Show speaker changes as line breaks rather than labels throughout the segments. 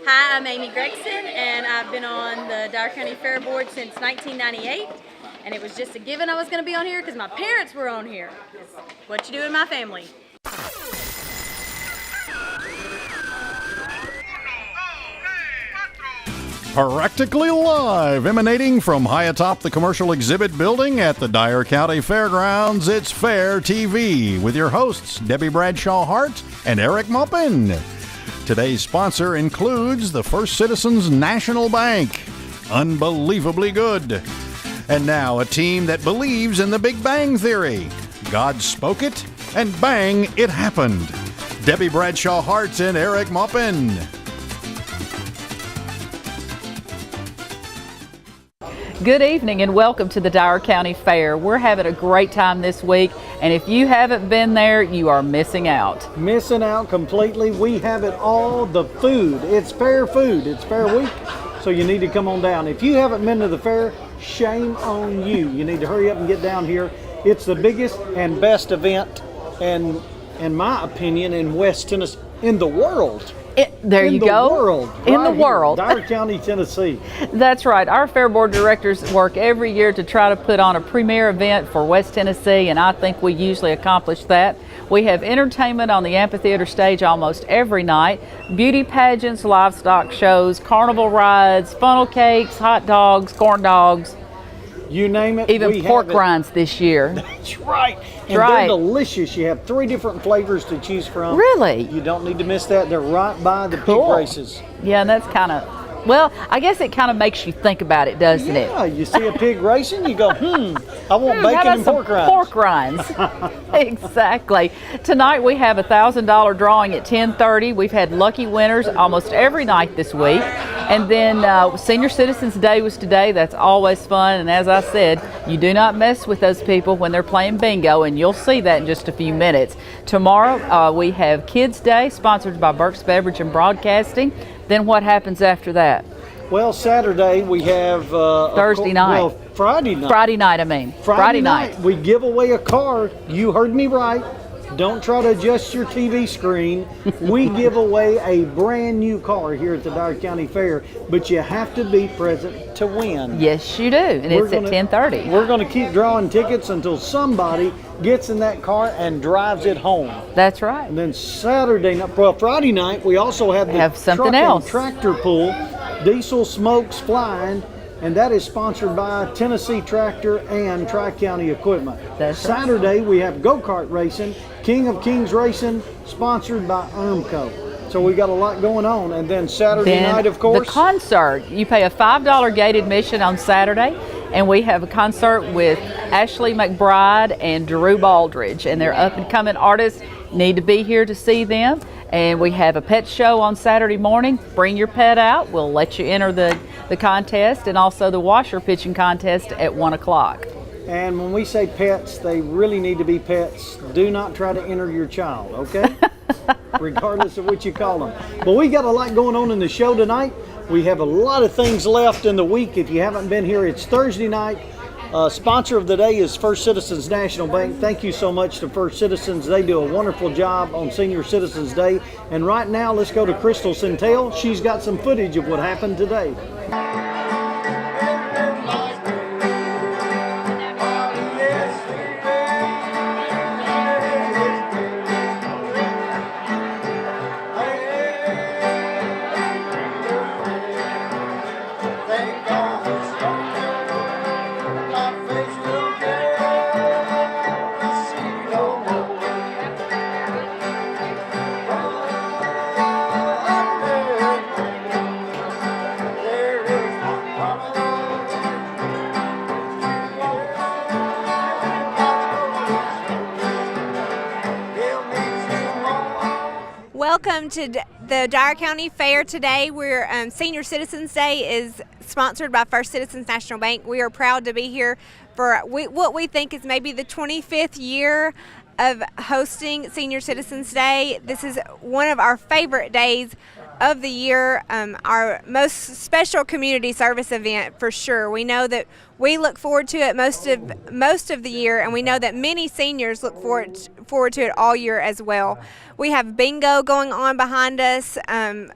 Hi, I'm Amy Gregson, and I've been on the Dyer County Fair Board since 1998. And it was just a given I was going to be on here because my parents were on here. It's what you do in my family.
Practically live, emanating from high atop the commercial exhibit building at the Dyer County Fairgrounds, it's Fair TV with your hosts, Debbie Bradshaw Hart and Eric Maupin. Today's sponsor includes the First Citizens National Bank. Unbelievably good. And now a team that believes in the Big Bang Theory. God spoke it, and bang, it happened. Debbie Bradshaw Hart and Eric Maupin.
Good evening and welcome to the Dyer County Fair. We're having a great time this week, and if you haven't been there, you are missing out.
Missing out completely. We have it all. The food. It's fair food. It's fair week, so you need to come on down. If you haven't been to the fair, shame on you. You need to hurry up and get down here. It's the biggest and best event, and in my opinion, in West Tennessee, in the world.
There you go.
World,
in
right
the world.
Dyer County, Tennessee.
That's right. Our Fair Board directors work every year to try to put on a premier event for West Tennessee, and I think we usually accomplish that. We have entertainment on the amphitheater stage almost every night, beauty pageants, livestock shows, carnival rides, funnel cakes, hot dogs, corn dogs.
You name it.
Even pork rinds this year.
That's right. And
right.
They're delicious. You have 3 different flavors to choose from.
Really?
You don't need to miss that. They're right by the pig races.
Yeah, and that's kind of, well, I guess it kind of makes you think about it, doesn't it?
Yeah, you see a pig racing, you go, I want
how
bacon
about
and
some
pork rinds.
Pork rinds. Exactly. Tonight we have a $1,000 drawing at 10:30. We've had lucky winners almost every night this week. And then Senior Citizens Day was today. That's always fun. And as I said, you do not mess with those people when they're playing bingo, and you'll see that in just a few minutes. Tomorrow we have Kids Day, sponsored by Burke's Beverage and Broadcasting. Then what happens after that?
Well, Saturday we have
Thursday night.
Well, Friday night.
Friday night.
We give away a car. You heard me right. Don't try to adjust your TV screen. We give away a brand new car here at the Dyer County Fair, but you have to be present to win.
Yes, you do, and it's at 10:30.
We're going to keep drawing tickets until somebody gets in that car and drives it home.
That's right.
And then Friday night, we also have the
something
truck
else.
and tractor pull, Diesel Smokes Flying, and that is sponsored by Tennessee Tractor and Tri-County Equipment.
That's right.
Saturday, we have go-kart racing, King of Kings Racing, sponsored by ERMCO. So we got a lot going on. And then Saturday night, of course,
the concert. You pay a $5 gate admission on Saturday, and we have a concert with Ashley McBride and Drew Baldridge, and they're up-and-coming artists. Need to be here to see them. And we have a pet show on Saturday morning. Bring your pet out. We'll let you enter the contest, and also the washer pitching contest at 1 o'clock.
And when we say pets, they really need to be pets. Do not try to enter your child, okay? Regardless of what you call them. But we got a lot going on in the show tonight. We have a lot of things left in the week. If you haven't been here, it's Thursday night. Sponsor of the day is First Citizens National Bank. Thank you so much to First Citizens. They do a wonderful job on Senior Citizens Day. And right now, let's go to Crystal Centel. She's got some footage of what happened today.
Welcome to the Dyer County Fair today. We're Senior Citizens Day is sponsored by First Citizens National Bank. We are proud to be here for what we think is maybe the 25th year of hosting Senior Citizens Day. This is one of our favorite days of the year, our most special community service event for sure. We know that we look forward to it most of the year, and we know that many seniors look forward to it all year as well. We have bingo going on behind us.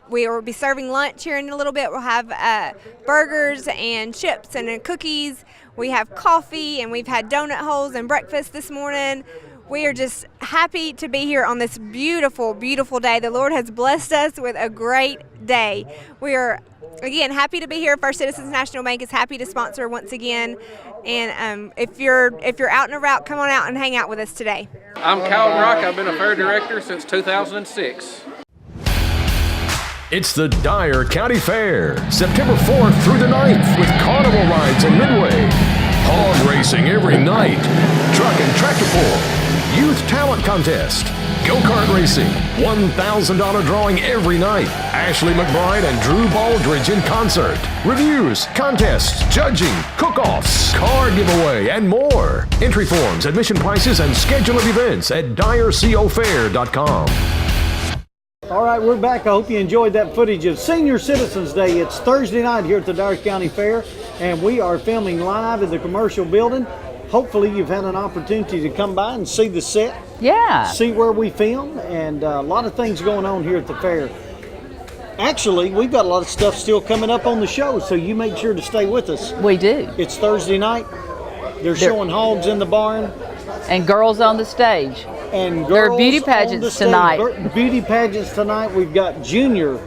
We will be serving lunch here in a little bit. We'll have burgers and chips and cookies. We have coffee, and we've had donut holes and breakfast this morning. We are just happy to be here on this beautiful, beautiful day. The Lord has blessed us with a great day. We are, again, happy to be here. First Citizens National Bank is happy to sponsor once again. And if you're out and about, come on out and hang out with us today.
I'm Calvin Rock. I've been a fair director since 2006.
It's the Dyer County Fair, September 4th through the 9th with carnival rides in Midway, hog racing every night, truck and tractor pull, youth talent contest, go-kart racing, $1,000 drawing every night, Ashley McBride and Drew Baldridge in concert, reviews, contests, judging, cook-offs, car giveaway, and more. Entry forms, admission prices, and schedule of events at dyercofair.com.
All right, we're back. I hope you enjoyed that footage of Senior Citizens Day. It's Thursday night here at the Dyer County Fair, and we are filming live in the commercial building. Hopefully you've had an opportunity to come by and see the set, see where we film, and a lot of things going on here at the fair. Actually, we've got a lot of stuff still coming up on the show, so you make sure to stay with us.
We do.
It's Thursday night. They're showing hogs in the barn.
And girls on the stage.
And
there are
girls
beauty
on the
pageants
stage.
tonight.
Beauty pageants tonight. We've got junior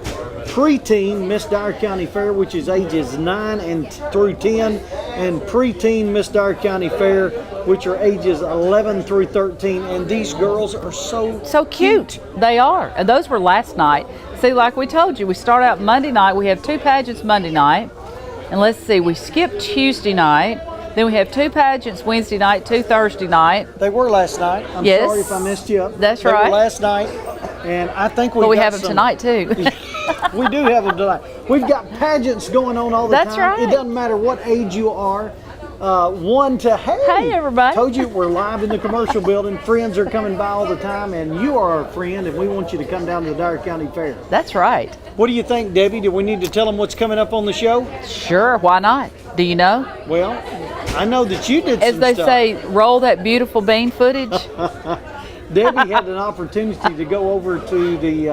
preteen Miss Dyer County Fair, which is ages 9 through 10, and preteen Miss Dyer County Fair, which are ages 11 through 13. And these girls are so
cute. They are. And those were last night. See, like we told you, we start out Monday night. We have 2 pageants Monday night. And let's see, we skipped Tuesday night. Then we have 2 pageants Wednesday night, 2 Thursday night.
They were last night. I'm sorry if I missed you up.
That's
they
right.
Were last night, and I think
we have them tonight too.
We do have them tonight. We've got pageants going on all the time.
That's right.
It doesn't matter what age you are. Hey
everybody.
Told you we're live in the commercial building. Friends are coming by all the time, and you are our friend, and we want you to come down to the Dyer County Fair.
That's right.
What do you think, Debbie? Do we need to tell them what's coming up on the show?
Sure, why not? Do you know?
Well, I know that you did
As
some
they
stuff.
say, roll that beautiful bean footage.
Debbie had an opportunity to go over to the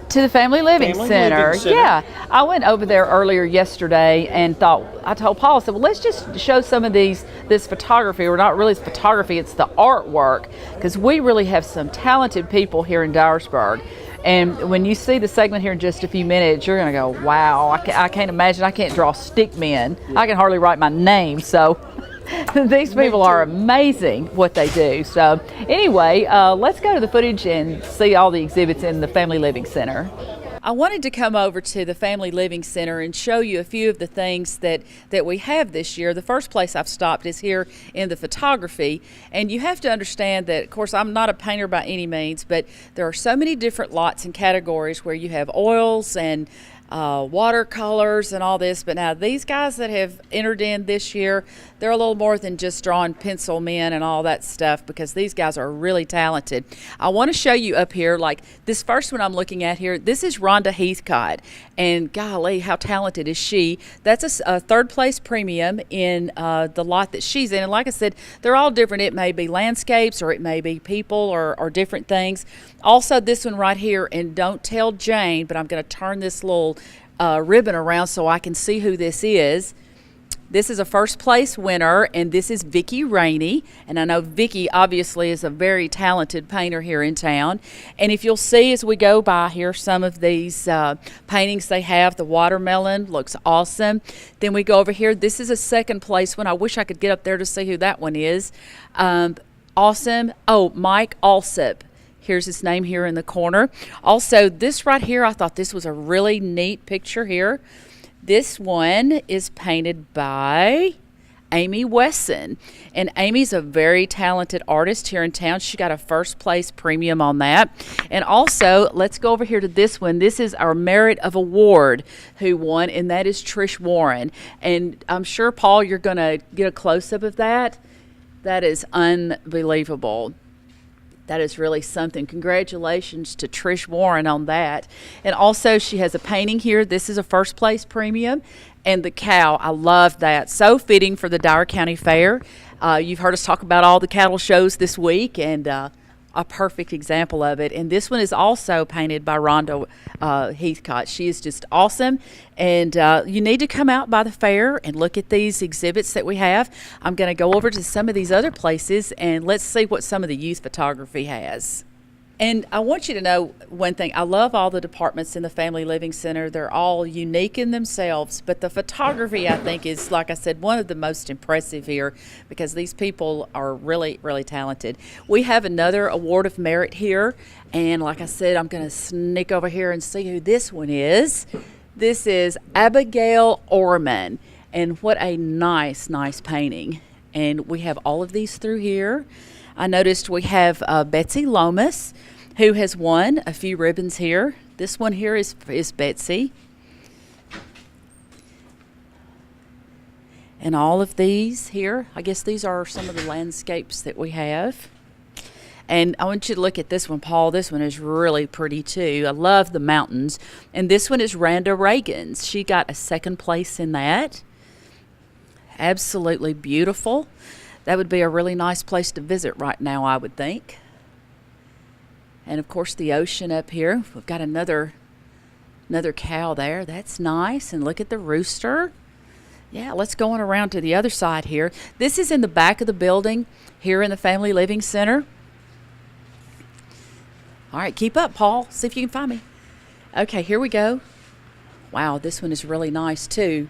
to the Family Living Center.
Center.
Yeah, I went over there earlier yesterday and I told Paul, I said, well, let's just show some of this photography, or not really photography, it's the artwork, because we really have some talented people here in Dyersburg. And when you see the segment here in just a few minutes, you're going to go, wow, I can't imagine, I can't draw stick men. I can hardly write my name, so these people are amazing what they do. So anyway, let's go to the footage and see all the exhibits in the Family Living Center. I wanted to come over to the Family Living Center and show you a few of the things that we have this year. The first place I've stopped is here in the photography, and you have to understand that, of course, I'm not a painter by any means, but there are so many different lots and categories where you have oils and watercolors and all this, but now these guys that have entered in this year, they're a little more than just drawing pencil men and all that stuff, because these guys are really talented. I want to show you up here, like this first one I'm looking at here, this is Rhonda Heathcott, and golly, how talented is she? That's a third place premium in the lot that she's in, and like I said, they're all different. It may be landscapes, or it may be people, or different things. Also, this one right here, and don't tell Jane, but I'm going to turn this little ribbon around so I can see who this is. This is a first place winner, and this is Vicki Rainey. And I know Vicki obviously is a very talented painter here in town. And if you'll see as we go by here, some of these paintings they have, the watermelon looks awesome. Then we go over here. This is a second place one. I wish I could get up there to see who that one is. Awesome. Oh, Mike Alsop. Here's his name here in the corner. Also, this right here, I thought this was a really neat picture here. This one is painted by Amy Wesson. And Amy's a very talented artist here in town. She got a first place premium on that. And also, let's go over here to this one. This is our Merit of Award who won, and that is Trish Warren. And I'm sure, Paul, you're going to get a close-up of that. That is unbelievable. That is really something. Congratulations to Trish Warren on that. And also, she has a painting here. This is a first place premium. And the cow, I love that. So fitting for the Dyer County Fair. You've heard us talk about all the cattle shows this week, and a perfect example of it. And this one is also painted by Rhonda Heathcott. She is just awesome. And you need to come out by the fair and look at these exhibits that we have. I'm going to go over to some of these other places and let's see what some of the youth photography has. And I want you to know one thing. I love all the departments in the Family Living Center. They're all unique in themselves, but the photography, I think, is, like I said, one of the most impressive here because these people are really, really talented. We have another Award of Merit here, and like I said, I'm going to sneak over here and see who this one is. This is Abigail Orman, and what a nice, nice painting. And we have all of these through here. I noticed we have Betsy Lomas, who has won a few ribbons here. This one here is Betsy. And all of these here, I guess these are some of the landscapes that we have. And I want you to look at this one, Paul. This one is really pretty too. I love the mountains. And this one is Randa Reagan's. She got a second place in that. Absolutely beautiful. That would be a really nice place to visit right now, I would think. And of course the ocean up here. We've got another cow there. That's nice. And look at the rooster. Yeah, let's go on around to the other side here. This is in the back of the building here in the Family Living Center. All right, keep up, Paul. See if you can find me. Okay, here we go. Wow, this one is really nice too.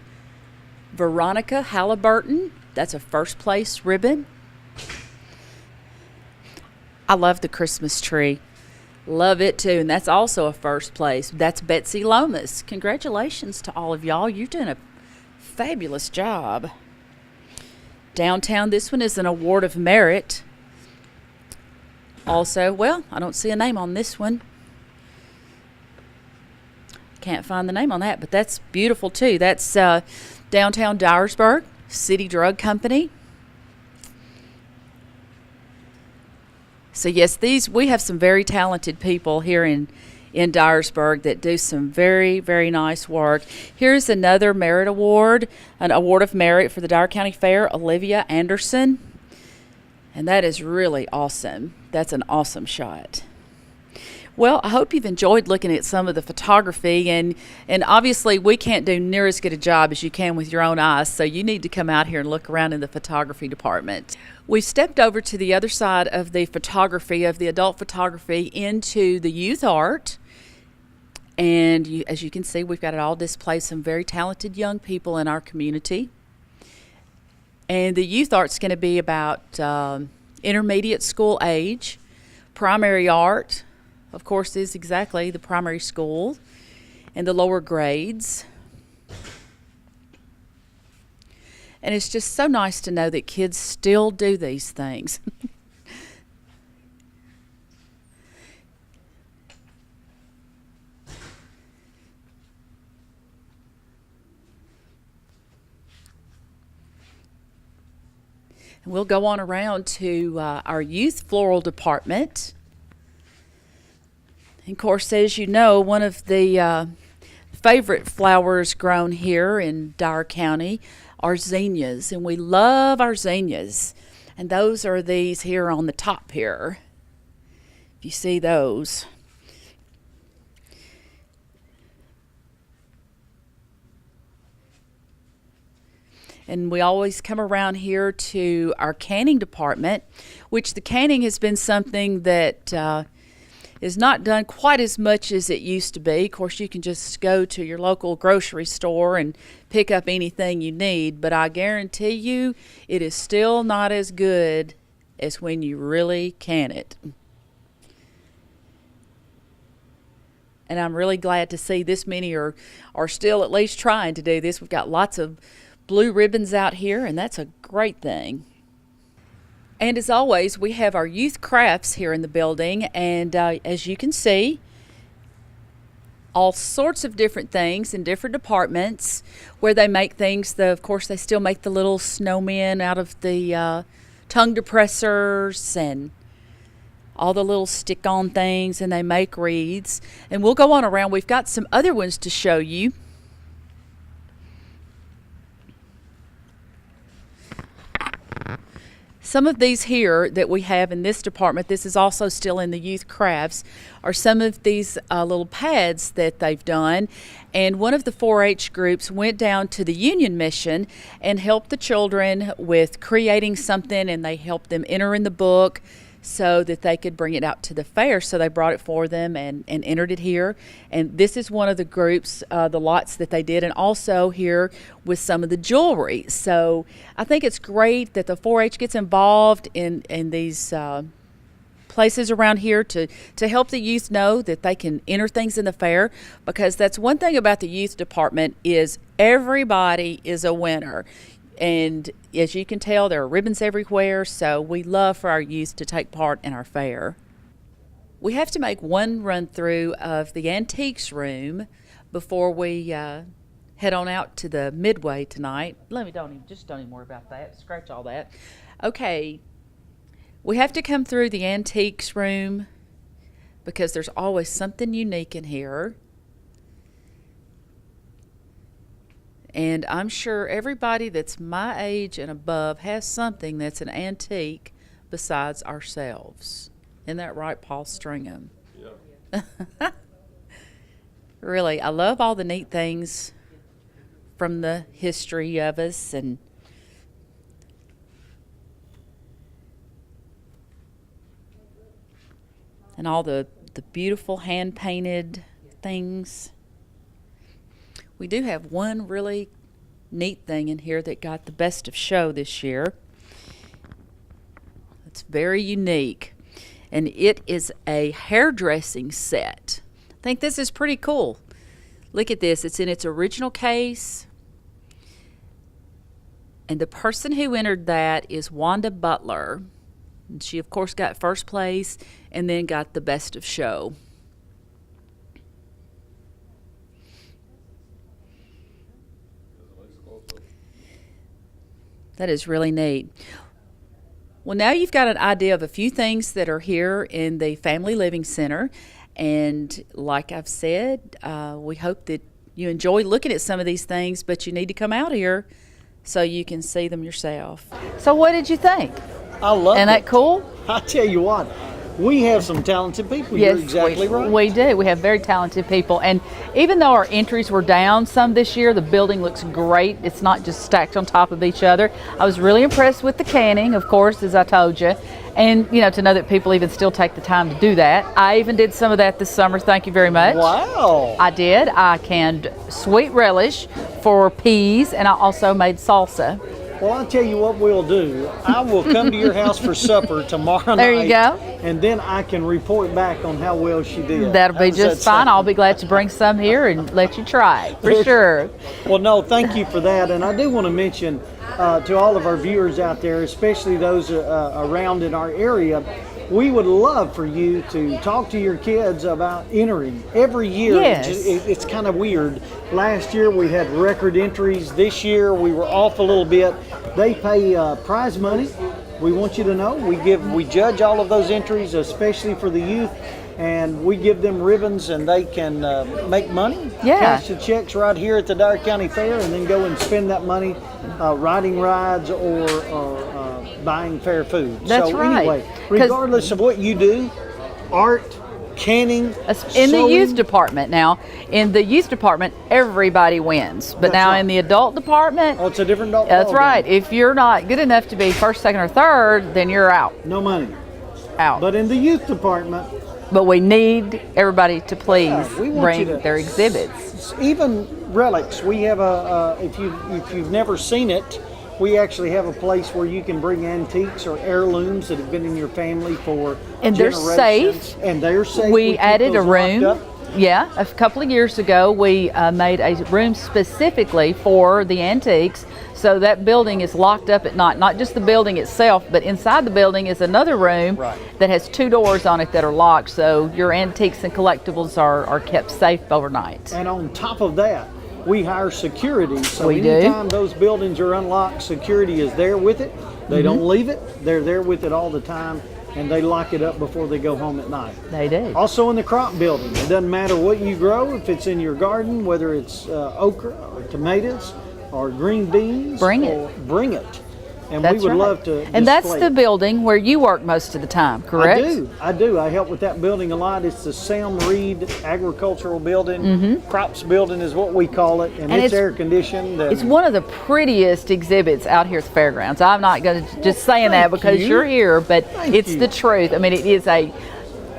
Veronica Halliburton. That's a first place ribbon. I love the Christmas tree. Love it too. And that's also a first place. That's Betsy Lomas. Congratulations to all of y'all. You're doing a fabulous job. Downtown, this one is an Award of Merit. Also, well, I don't see a name on this one. Can't find the name on that, but that's beautiful too. That's downtown Dyersburg City Drug Company. So yes, we have some very talented people here in Dyersburg that do some very, very nice work. Here's another merit award, an Award of Merit for the Dyer County Fair, Olivia Anderson. And that is really awesome. That's an awesome shot. Well, I hope you've enjoyed looking at some of the photography, and obviously we can't do near as good a job as you can with your own eyes, so you need to come out here and look around in the photography department. We've stepped over to the other side of the photography, of the adult photography, into the youth art, and as you can see, we've got it all displayed, some very talented young people in our community. And the youth art's going to be about intermediate school age. Primary art, of course, is exactly the primary school and the lower grades. And it's just so nice to know that kids still do these things. And we'll go on around to our youth floral department. And of course, as you know, one of the favorite flowers grown here in Dyer County are zinnias, and we love our zinnias. And those are these here on the top here. If you see those. And we always come around here to our canning department, which the canning has been something that is not done quite as much as it used to be. Of course, you can just go to your local grocery store and pick up anything you need, but I guarantee you it is still not as good as when you really can it. And I'm really glad to see this many are still at least trying to do this. We've got lots of blue ribbons out here, and that's a great thing. And as always, we have our youth crafts here in the building, and as you can see, all sorts of different things in different departments where they make things. Of course, they still make the little snowmen out of the tongue depressors, and all the little stick-on things, and they make wreaths. And we'll go on around. We've got some other ones to show you. Some of these here that we have in this department, this is also still in the youth crafts, are some of these little pads that they've done. And one of the 4-H groups went down to the Union Mission and helped the children with creating something, and they helped them enter in the book so that they could bring it out to the fair. So they brought it for them and entered it here. And this is one of the groups, the lots that they did, and also here with some of the jewelry. So I think it's great that the 4-H gets involved in these places around here to help the youth know that they can enter things in the fair, because that's one thing about the youth department is everybody is a winner. And as you can tell, there are ribbons everywhere, so we love for our youth to take part in our fair. We have to make one run through of the antiques room before we head on out to the Midway tonight. Don't even worry about that. Scratch all that. Okay, we have to come through the antiques room because there's always something unique in here. And I'm sure everybody that's my age and above has something that's an antique besides ourselves. Isn't that right, Paul Stringham? Yeah. Really, I love all the neat things from the history of us and all the beautiful hand-painted things. We do have one really neat thing in here that got the best of show this year. It's very unique, and it is a hairdressing set. I think this is pretty cool. Look at this. It's in its original case, and the person who entered that is Wanda Butler. And she, of course, got first place and then got the best of show. That is really neat. Well, now you've got an idea of a few things that are here in the Family Living Center. And like I've said, we hope that you enjoy looking at some of these things, but you need to come out here so you can see them yourself. So what did you think?
I love it.
Isn't that cool?
I tell you what, we have some talented people. You're exactly right.
We do. We have very talented people. And even though our entries were down some this year, the building looks great. It's not just stacked on top of each other. I was really impressed with the canning, of course, as I told you. And, to know that people even still take the time to do that. I even did some of that this summer. Thank you very much.
Wow.
I did. I canned sweet relish for peas, and I also made salsa.
Well, I'll tell you what we'll do. I will come to your house for supper tomorrow night.
There you go.
And then I can report back on how well she did.
That'll be just fine. I'll be glad to bring some here and let you try it, for sure.
Well, no, thank you for that. And I do want to mention to all of our viewers out there, especially those around in our area, we would love for you to talk to your kids about entering. Every year,
yes.
It's kind of weird. Last year we had record entries. This year we were off a little bit. They pay prize money. We want you to know we judge all of those entries, especially for the youth, and we give them ribbons and they can make money, cash the checks right here at the Dyer County Fair, and then go and spend that money riding rides or buying fair food.
That's
so
right.
Anyway, regardless of what you do, art, canning,
in the
sewing,
youth department now. In the youth department, everybody wins. But
That's
now
right.
in the adult department,
it's a different ball
that's
game.
right. If you're not good enough to be first, second, or third, then you're out.
No money.
Out.
But in the youth department,
But we need everybody to please
we want
bring
you to-
their exhibits.
even relics. We have if you've never seen it, we actually have a place where you can bring antiques or heirlooms that have been in your family for
And they're
generations.
safe.
And they're safe.
We
keep
added a
those locked
room.
up.
Yeah, a couple of years ago, we made a room specifically for the antiques. So that building is locked up at night. Not just the building itself, but inside the building is another room that has 2 doors on it that are locked. So your antiques and collectibles are kept safe overnight.
And on top of that, we hire security. So
We do.
anytime those buildings are unlocked, security is there with it. They don't leave it. They're there with it all the time. and they lock it up before they go home at night.
They do.
Also in the crop building, it doesn't matter what you grow, if it's in your garden, whether it's okra or tomatoes or green beans.
Bring it.
or Bring it. And
That's
we would
right.
love to
And that's
display
the
it.
building where you work most of the time, correct?
I do. I help with that building a lot. It's the Sam Reed Agricultural Building. Crops Building is what we call it, and it's
it's-
air conditioned. and-
It's one of the prettiest exhibits out here at the fairgrounds. I'm not going to just saying that
Thank
because
you.
you're here, but
Thank
it's
you.
the truth. I mean, it is a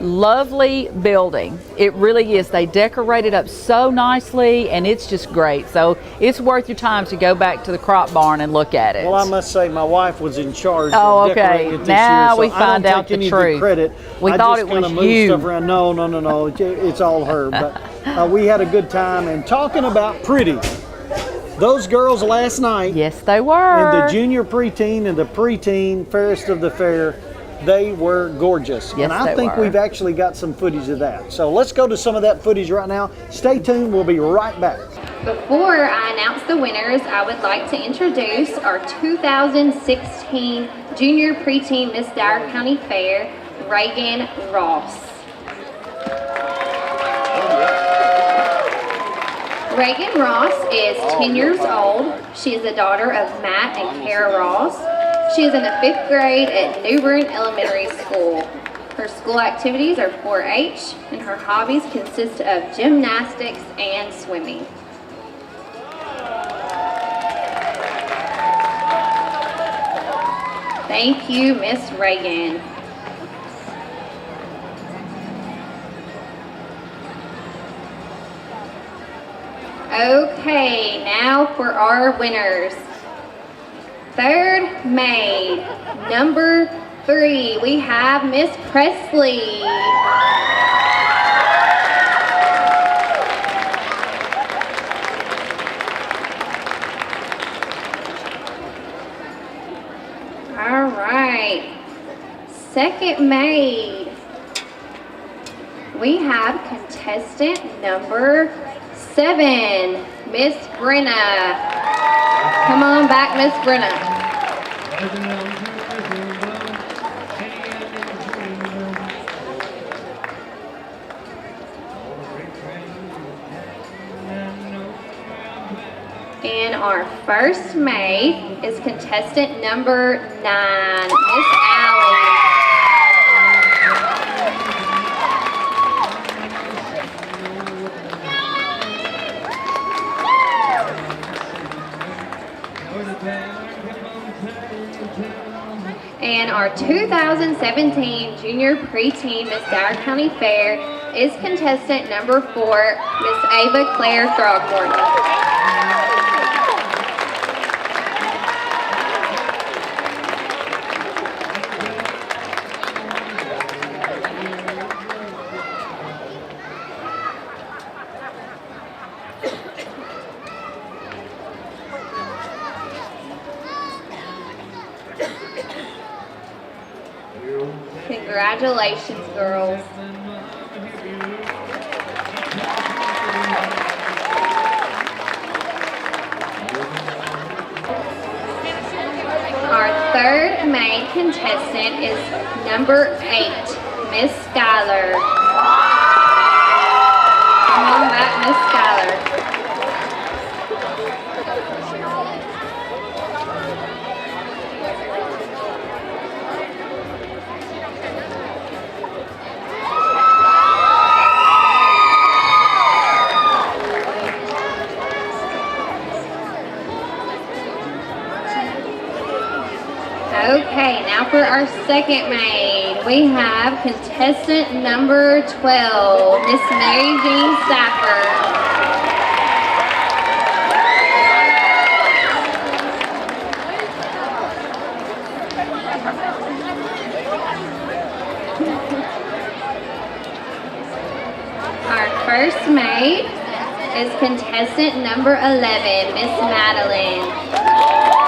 lovely building. It really is. They decorate it up so nicely, and it's just great. So it's worth your time to go back to the crop barn and look at it.
Well, I must say, my wife was in charge
Oh,
of
okay.
decorating it this
Now
year, so
we
I don't
find out
take
the
any
truth.
of the credit.
We
I
thought
just
it was
kinda move
you.
Stuff around. No. It's all her. But we had a good time. And talking about pretty, those girls last night
Yes, they were.
in the junior preteen and the preteen fairest of the fair, they were gorgeous.
Yes,
and I
they
think
were.
we've actually got some footage of that. So let's go to some of that footage right now. Stay tuned. We'll be right back.
Before I announce the winners, I would like to introduce our 2016 Junior Preteen Miss Dyer County Fair, Reagan Ross. Reagan Ross is 10 years old. She is the daughter of Matt and Kara Ross. She is in the 5th grade at New Bern Elementary School. Her school activities are 4-H, and her hobbies consist of gymnastics and swimming. Thank you, Miss Reagan. Okay, now for our winners. Third maid, number 3, we have Miss Presley. All right. Second maid, we have contestant number 7, Miss Brenna. Come on back, Miss Brenna. And our first maid is contestant number 9, Miss Allie. And our 2017 Junior Preteen Miss Dyer County Fair is contestant number 4, Miss Ava Claire Throgmorton. Congratulations, girls. Our third main contestant is number 8, Miss Skylar. Come on back, Miss Skylar. Okay, now for our second maid, we have contestant number 12, Miss Mary Jean Sacker. Our first maid is contestant number 11, Miss Madeline.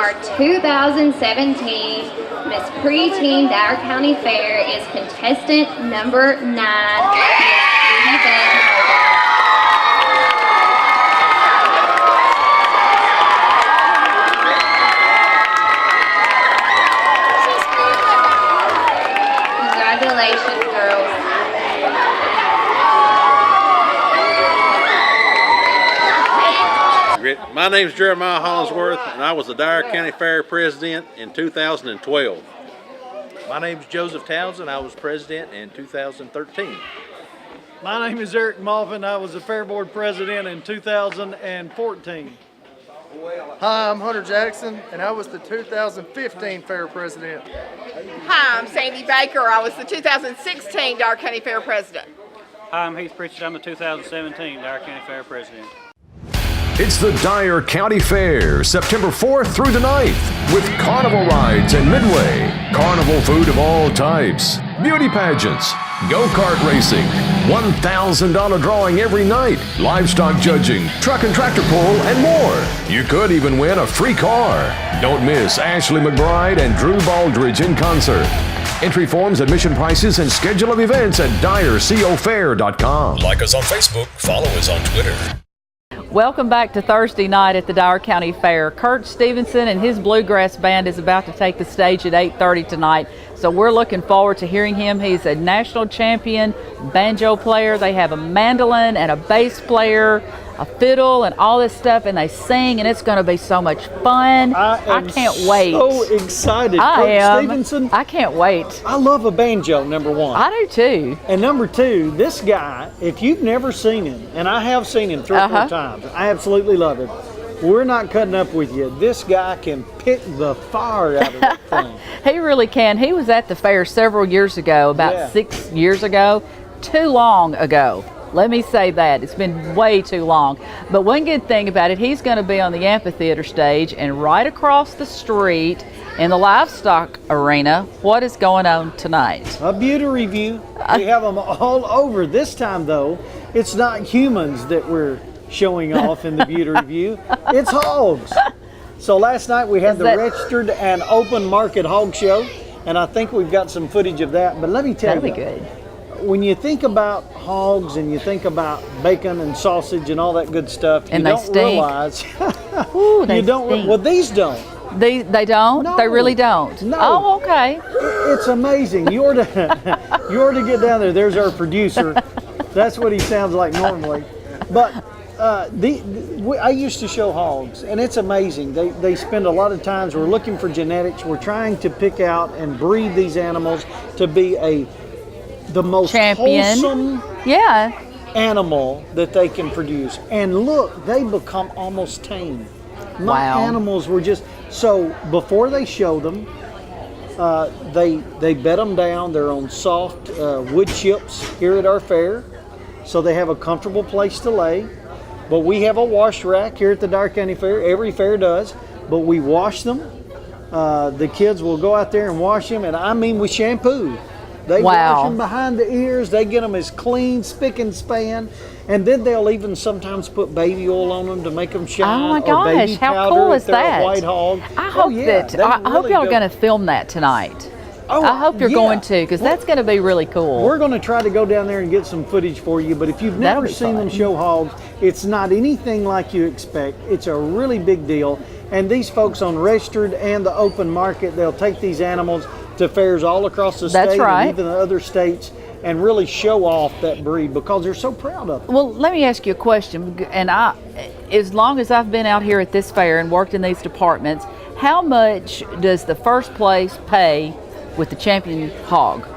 our 2017 Miss Preteen Dyer County Fair is contestant number 9, Miss Judy Van Holden. Congratulations, girls.
My name is Jeremiah Hollingsworth, and I was the Dyer County Fair president in 2012.
My name is Joseph Townsend. I was president in 2013.
My name is Eric Malvin. I was the Fair Board president in 2014.
Hi, I'm Hunter Jackson, and I was the 2015 Fair President.
Hi, I'm Sandy Baker. I was the 2016 Dyer County Fair President.
Hi, I'm Heath Pritchett. I'm the 2017 Dyer County Fair President.
It's the Dyer County Fair, September 4th through the 9th, with carnival rides and midway, carnival food of all types, beauty pageants, go-kart racing, $1,000 drawing every night, livestock judging, truck and tractor pull, and more. You could even win a free car. Don't miss Ashley McBride and Drew Baldridge in concert. Entry forms, admission prices, and schedule of events at DyerCoFair.com. Like us on Facebook, follow us on Twitter.
Welcome back to Thursday night at the Dyer County Fair. Kurt Stevenson and his Bluegrass Band is about to take the stage at 8:30 tonight. So we're looking forward to hearing him. He's a national champion banjo player. They have a mandolin and a bass player, a fiddle and all this stuff, and they sing, and it's going to be so much fun. I can't wait.
So excited.
I
Kurt
am.
Stevenson.
I can't wait.
I love a banjo, number one.
I do too.
And number two, this guy, if you've never seen him, and I have seen him 3 or 4 times, I absolutely love him. We're not cutting up with you. This guy can pick the fire out of that thing.
He really can. He was at the fair several years ago, about 6 years ago. Too long ago. Let me say that. It's been way too long. But one good thing about it, he's going to be on the amphitheater stage, and right across the street in the livestock arena, what is going on tonight?
A beauty review. We have them all over. This time, though, it's not humans that we're showing off in the beauty review. It's hogs. So last night we had the registered and open market hog show, and I think we've got some footage of that. But let me tell you.
That'd be good.
When you think about hogs and you think about bacon and sausage and all that good stuff,
and
you
they
don't
stink.
Realize
Ooh, they
you don't.
stink.
Well, these don't.
They don't.
No.
They really don't.
No.
Oh, okay.
It's amazing. You ought to get down there. There's our producer. That's what he sounds like normally. But I used to show hogs, and it's amazing. They spend a lot of times. We're looking for genetics. We're trying to pick out and breed these animals to be the most wholesome animal that they can produce. And look, they become almost tame. My animals were just, so before they show them, they bed them down. They're on soft wood chips here at our fair, so they have a comfortable place to lay. But we have a wash rack here at the Dyer County Fair. Every fair does, but we wash them. The kids will go out there and wash them, and I mean with shampoo. They wash them behind the ears. They get them as clean, spick and span. And then they'll even sometimes put baby oil on them to make them shine.
Oh my
or baby
gosh, how
powder
cool
if
is
they're
that?
a white hog.
I hope I hope y'all are going to film that tonight. I hope you're going to, because that's going to be really cool.
We're going to try to go down there and get some footage for you, but if you've never seen them show hogs, it's not anything like you expect. It's a really big deal. And these folks on registered and the open market, they'll take these animals to fairs all across the state and even the other states and really show off that breed because they're so proud of it.
Well, let me ask you a question. And as long as I've been out here at this fair and worked in these departments, how much does the first place pay with the champion hog?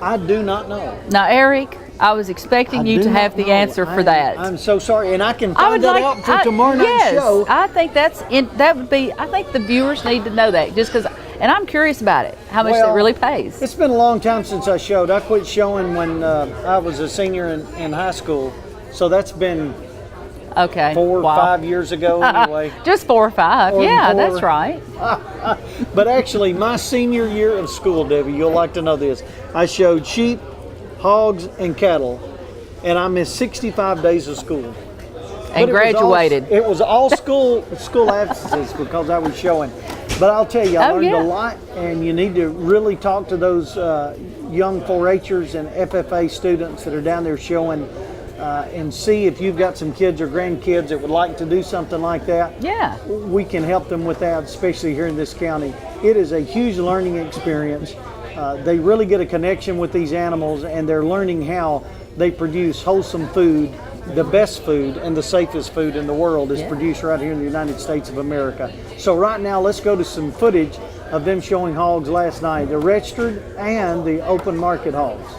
I do not know.
Now, Eric, I was expecting you to have the answer for that.
I'm so sorry, and I can find that out for tomorrow night's show.
I think that would be. I think the viewers need to know that, just because. And I'm curious about it, how much it really pays.
It's been a long time since I showed. I quit showing when I was a senior in high school, so that's been 4 or 5 years ago anyway.
Just 4 or 5, yeah, that's right.
But actually, my senior year of school, Debbie, you'll like to know this. I showed sheep, hogs, and cattle, and I missed 65 days of school.
And graduated.
It was all school absences because I was showing. But I'll tell you, I learned a lot, and you need to really talk to those young 4-H'ers and FFA students that are down there showing, and see if you've got some kids or grandkids that would like to do something like that.
Yeah.
We can help them with that, especially here in this county. It is a huge learning experience. They really get a connection with these animals, and they're learning how they produce wholesome food. The best food and the safest food in the world is produced right here in the United States of America. So right now, let's go to some footage of them showing hogs last night, the registered and the open market hogs.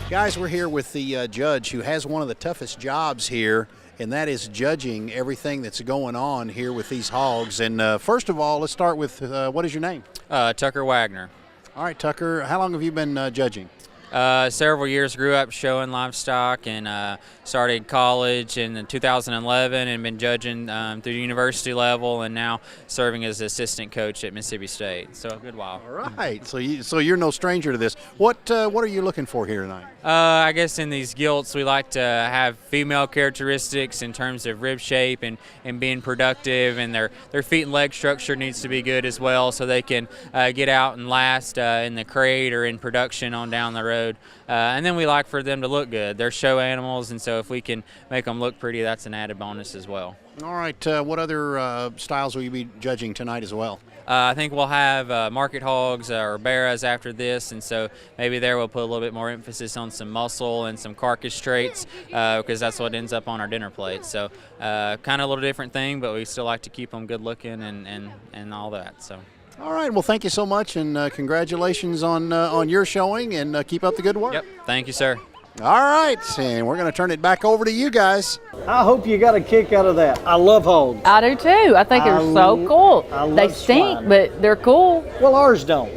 Guys, we're here with the judge who has one of the toughest jobs here, and that is judging everything that's going on here with these hogs. And first of all, let's start with what is your name?
Tucker Wagner.
All right, Tucker, how long have you been judging?
Several years. Grew up showing livestock and started college in 2011 and been judging through the university level, and now serving as assistant coach at Mississippi State. So a good while.
All right. So you're no stranger to this. What are you looking for here tonight?
I guess in these gilts we like to have female characteristics in terms of rib shape and being productive, and their feet and leg structure needs to be good as well, so they can get out and last in the crate or in production on down the road. And then we like for them to look good. They're show animals, and so if we can make them look pretty, that's an added bonus as well.
All right. What other styles will you be judging tonight as well?
I think we'll have market hogs or barras after this, and so maybe there we'll put a little bit more emphasis on some muscle and some carcass traits, because that's what ends up on our dinner plate. So kind of a little different thing, but we still like to keep them good looking and all that. So.
All right. Well, thank you so much, and congratulations on your showing, and keep up the good work.
Yep. Thank you, sir.
All right, and we're going to turn it back over to you guys.
I hope you got a kick out of that. I love hogs.
I do too. I think they're so cool. They stink,
swine.
but they're cool.
Well, ours don't.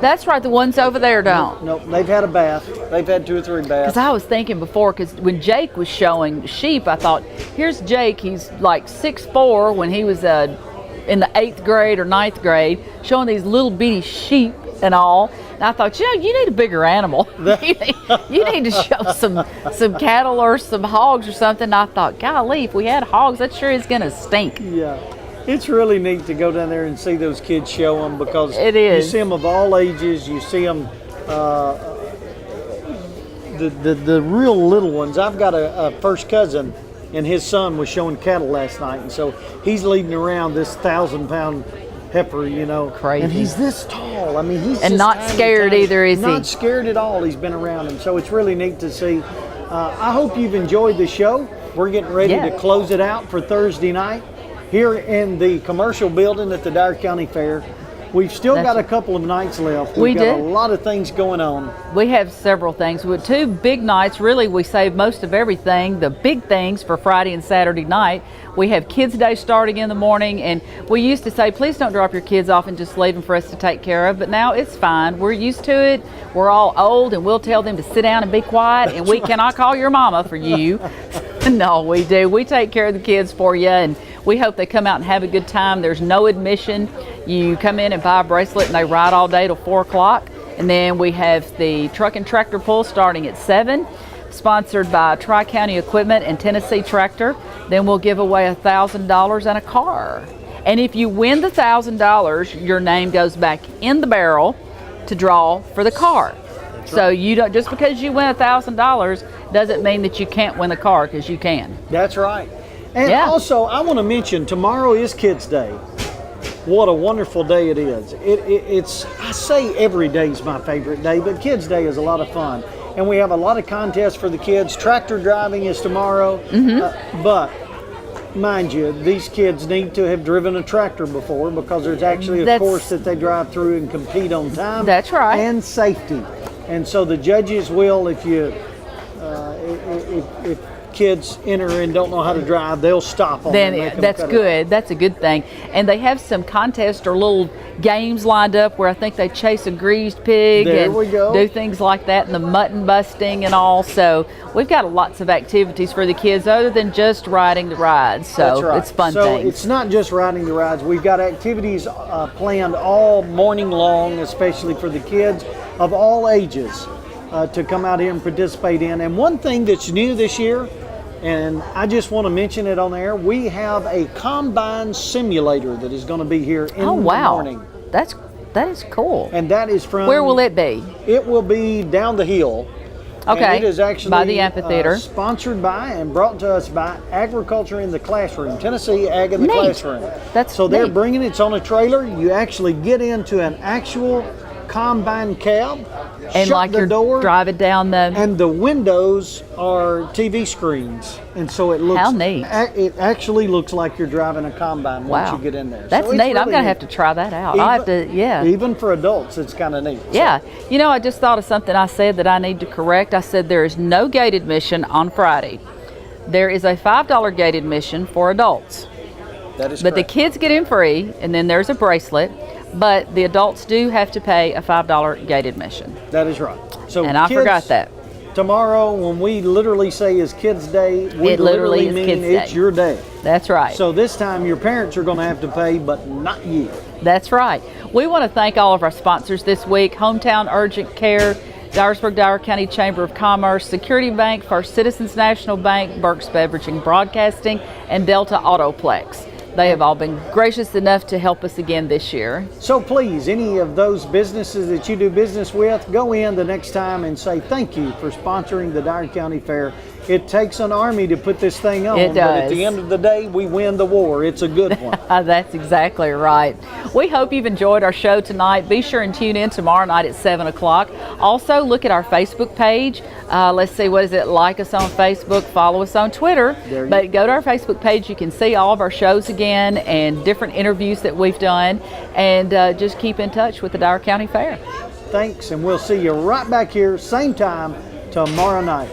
That's right. The ones over there don't.
Nope, they've had a bath. They've had 2 or 3 baths.
Because I was thinking before, because when Jake was showing sheep, I thought, here's Jake. He's like 6'4" when he was in the 8th grade or 9th grade, showing these little bitty sheep and all. And I thought, you need a bigger animal. you need to show some cattle or some hogs or something. And I thought, golly, if we had hogs, that sure is going to stink.
Yeah. It's really neat to go down there and see those kids show them, because
it is.
You see them of all ages. You see them, the real little ones. I've got a first cousin, and his son was showing cattle last night, and so he's leading around this 1,000-pound heifer,
Crazy.
And he's this tall. I mean, he's
and
just
not
tiny,
scared
tiny.
either, is he?
Not scared at all. He's been around him, so it's really neat to see. I hope you've enjoyed the show. We're getting ready to close it out for Thursday night here in the commercial building at the Dyer County Fair. We've still got a couple of nights left. We've got a lot of things going on.
We have several things. With 2 big nights, really, we save most of everything. The big things for Friday and Saturday night. We have Kids Day starting in the morning, and we used to say, please don't drop your kids off and just leave them for us to take care of, but now it's fine. We're used to it. We're all old, and we'll tell them to sit down and be quiet, and we cannot call your mama for you. No, we do. We take care of the kids for you, and we hope they come out and have a good time. There's no admission. You come in and buy a bracelet, and they ride all day till 4 o'clock. And then we have the truck and tractor pull starting at 7, sponsored by Tri-County Equipment and Tennessee Tractor. Then we'll give away $1,000 and a car. And if you win the $1,000, your name goes back in the barrel to draw for the car. So you don't, just because you win $1,000 doesn't mean that you can't win a car, because you can.
That's right. And also, I want to mention, tomorrow is Kids Day. What a wonderful day it is. It's I say every day is my favorite day, but Kids Day is a lot of fun. And we have a lot of contests for the kids. Tractor driving is tomorrow. But mind you, these kids need to have driven a tractor before, because there's actually a course that they drive through and compete on time.
That's right.
And safety. And so the judges will, if kids enter and don't know how to drive, they'll stop on them.
Then that's good. That's a good thing. And they have some contests or little games lined up where I think they chase a greased pig
There
and
we go.
do things like that, and the mutton busting and all. So we've got lots of activities for the kids other than just riding the rides. So
That's right.
it's fun
so
things.
it's not just riding the rides. We've got activities planned all morning long, especially for the kids of all ages to come out here and participate in. And one thing that's new this year, and I just want to mention it on the air, we have a combine simulator that is going to be here in the morning.
That is cool.
And that is from...
Where will it be?
It will be down the hill.
Okay.
And it is actually
by the amphitheater.
Sponsored by and brought to us by Agriculture in the Classroom, Tennessee Ag in the
Neat.
Classroom.
So
they're
neat.
bringing it's on a trailer. You actually get into an actual combine cab,
And
shut
like
the
you're
door,
driving down the...
and the windows are TV screens, and so it looks.
How neat.
It actually looks like you're driving a combine once
Wow.
you get in there.
That's
So it's
neat. I'm
really
going to
neat.
have to try that out. I'll have to, yeah.
Even for adults, it's kind of neat. So-
Yeah. You know, I just thought of something I said that I need to correct. I said there is no gate admission on Friday. There is a $5 gate admission for adults.
That is
But the
correct.
kids get in free, and then there's a bracelet. But the adults do have to pay a $5 gate admission.
That is right. So
And I
kids,
forgot that.
Tomorrow, when we literally say is Kids Day, we
It literally is
mean
Kids
it's
Day.
your day.
That's right.
So this time, your parents are going to have to pay, but not you.
That's right. We want to thank all of our sponsors this week: Hometown Urgent Care, Dyersburg-Dyer County Chamber of Commerce, Security Bank, First Citizens National Bank, Burke's Beverage and Broadcasting, and Delta Autoplex. They have all been gracious enough to help us again this year.
So please, any of those businesses that you do business with, go in the next time and say thank you for sponsoring the Dyer County Fair. It takes an army to put this thing on,
It
but at
does.
the end of the day, we win the war. It's a good one.
That's exactly right. We hope you've enjoyed our show tonight. Be sure and tune in tomorrow night at 7 o'clock. Also, look at our Facebook page. Let's see, what is it? Like us on Facebook, follow us on Twitter. But go to our Facebook page. You can see all of our shows again and different interviews that we've done. And just keep in touch with the Dyer County Fair.
Thanks, and we'll see you right back here, same time tomorrow night.